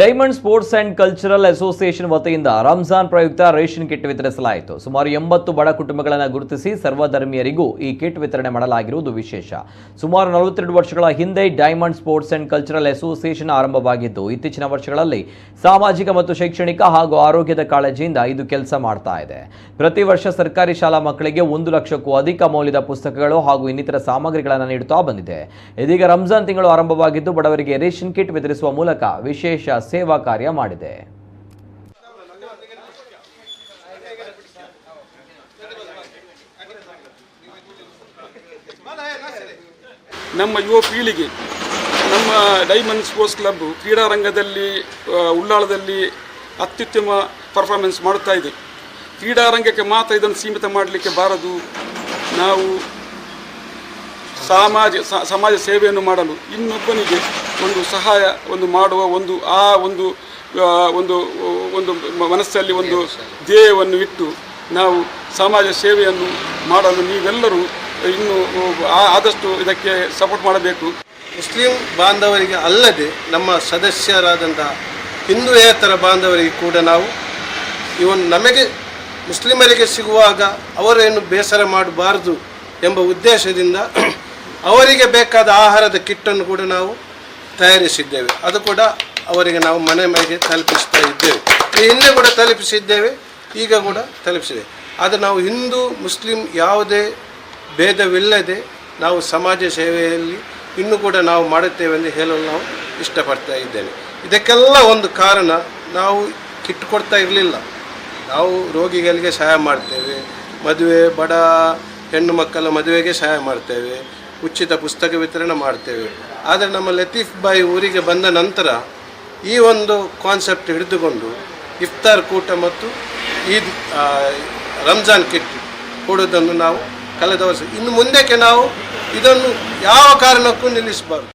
Diamond sports and cultural association ವತಿಯಿಂದ ರಂಜಾನ್ ಪ್ರಯುಕ್ತ ration kit ವಿತರಿಸಲಾಯಿತು. ಸುಮಾರು 80 ಬಡ ಕುಟುಂಬಗಳನ್ನು ಗುರುತಿಸಿ ಸರ್ವಧರ್ಮೀಯರಿಗೂ ಈ ಕಿಟ್ ವಿತರಣೆ ಮಾಡಲಾಗಿರುವುದು ವಿಶೇಷ. ಸುಮಾರು 42 ವರ್ಷಗಳ ಹಿಂದೆ diamond sports and cultural association ಆರಂಭವಾಗಿದ್ದು, ಇತ್ತೀಚಿನ ವರ್ಷಗಳಲ್ಲಿ ಸಾಮಾಜಿಕ ಮತ್ತು ಶೈಕ್ಷಣಿಕ ಹಾಗೂ ಆರೋಗ್ಯದ ಕಾಳಜಿಯಿಂದ ಇದು ಕೆಲಸ ಮಾಡ್ತಾ ಇದೆ. ಪ್ರತಿ ವರ್ಷ ಸರ್ಕಾರಿ ಶಾಲಾ ಮಕ್ಕಳಿಗೆ 1 ಲಕ್ಷಕ್ಕೂ ಅಧಿಕ ಮೌಲ್ಯದ ಪುಸ್ತಕಗಳು ಹಾಗೂ ಇನ್ನಿತರ ಸಾಮಗ್ರಿಗಳನ್ನು ನೀಡುತ್ತಾ ಬಂದಿದೆ. ಇದೀಗ ರಂಜಾನ್ ತಿಂಗಳು ಆರಂಭವಾಗಿದ್ದು, ಬಡವರಿಗೆ ರೇಷನ್ ಕಿಟ್ ವಿತರಿಸುವ ಮೂಲಕ ವಿಶೇಷ ಸೇವಾ ಕಾರ್ಯ ಮಾಡಿದೆ. ನಮ್ಮ ಯುವ ಪೀಳಿಗೆ ನಮ್ಮ ಡೈಮಂಡ್ ಸ್ಪೋರ್ಟ್ಸ್ ಕ್ಲಬ್ ಕ್ರೀಡಾ ರಂಗದಲ್ಲಿ ಉಳ್ಳಾಳದಲ್ಲಿ ಅತ್ಯುತ್ತಮ ಪರ್ಫಾರ್ಮೆನ್ಸ್ ಮಾಡುತ್ತಾ ಇದೆ. ಕ್ರೀಡಾರಂಗಕ್ಕೆ ಮಾತ್ರ ಇದನ್ನು ಸೀಮಿತ ಮಾಡಲಿಕ್ಕೆ ಬಾರದು. ನಾವು ಸಮಾಜ ಸೇವೆಯನ್ನು ಮಾಡಲು ಇನ್ನೊಬ್ಬನಿಗೆ ಒಂದು ಸಹಾಯ ಮಾಡುವ ಒಂದು ಮನಸ್ಸಲ್ಲಿ ಒಂದು ಧ್ಯೇಯವನ್ನು ಇಟ್ಟು ನಾವು ಸಮಾಜ ಸೇವೆಯನ್ನು ಮಾಡಲು ನೀವೆಲ್ಲರೂ ಇನ್ನು ಆದಷ್ಟು ಇದಕ್ಕೆ ಸಪೋರ್ಟ್ ಮಾಡಬೇಕು. ಮುಸ್ಲಿಂ ಬಾಂಧವರಿಗೆ ಅಲ್ಲದೆ ನಮ್ಮ ಸದಸ್ಯರಾದಂತಹ ಹಿಂದೂಯೇತರ ಬಾಂಧವರಿಗೆ ಕೂಡ ನಾವು ನಮಗೆ ಮುಸ್ಲಿಮರಿಗೆ ಸಿಗುವಾಗ ಅವರೇನು ಬೇಸರ ಮಾಡಬಾರದು ಎಂಬ ಉದ್ದೇಶದಿಂದ ಅವರಿಗೆ ಬೇಕಾದ ಆಹಾರದ ಕಿಟ್ಟನ್ನು ಕೂಡ ನಾವು ತಯಾರಿಸಿದ್ದೇವೆ. ಅದು ಕೂಡ ಅವರಿಗೆ ನಾವು ಮನೆಗೆ ತಲುಪಿಸ್ತಾ ಇದ್ದೇವೆ. ಈ ಹಿಂದೆ ಕೂಡ ತಲುಪಿಸಿದ್ದೇವೆ, ಈಗ ಕೂಡ ತಲುಪಿಸಿದ್ದೇವೆ. ಆದರೆ ನಾವು ಹಿಂದೂ ಮುಸ್ಲಿಂ ಯಾವುದೇ ಭೇದವಿಲ್ಲದೆ ನಾವು ಸಮಾಜ ಸೇವೆಯಲ್ಲಿ ಇನ್ನೂ ಕೂಡ ನಾವು ಮಾಡುತ್ತೇವೆ ಎಂದು ಹೇಳಲು ನಾವು ಇಷ್ಟಪಡ್ತಾ ಇದ್ದೇನೆ. ಇದಕ್ಕೆಲ್ಲ ಒಂದು ಕಾರಣ, ನಾವು ಕಿಟ್ ಕೊಡ್ತಾ ಇರಲಿಲ್ಲ. ನಾವು ರೋಗಿಗಳಿಗೆ ಸಹಾಯ ಮಾಡ್ತೇವೆ, ಮದುವೆ ಬಡ ಹೆಣ್ಣು ಮಕ್ಕಳ ಮದುವೆಗೆ ಸಹಾಯ ಮಾಡ್ತೇವೆ, ಉಚಿತ ಪುಸ್ತಕ ವಿತರಣೆ ಮಾಡ್ತೇವೆ. ಆದರೆ ನಮ್ಮ ಲತೀಫ್ ಬಾಯಿ ಊರಿಗೆ ಬಂದ ನಂತರ ಈ ಒಂದು ಕಾನ್ಸೆಪ್ಟ್ ಹಿಡಿದುಕೊಂಡು ಇಫ್ತಾರ್ ಕೂಟ ಮತ್ತು ಈದ್ ರಂಜಾನ್ ಕಿಟ್ ಕೊಡುವುದನ್ನು ನಾವು ಕಳೆದ ವರ್ಷ ಇನ್ನು ಮುಂದಕ್ಕೆ ನಾವು ಇದನ್ನು ಯಾವ ಕಾರಣಕ್ಕೂ ನಿಲ್ಲಿಸಬಾರ್ದು.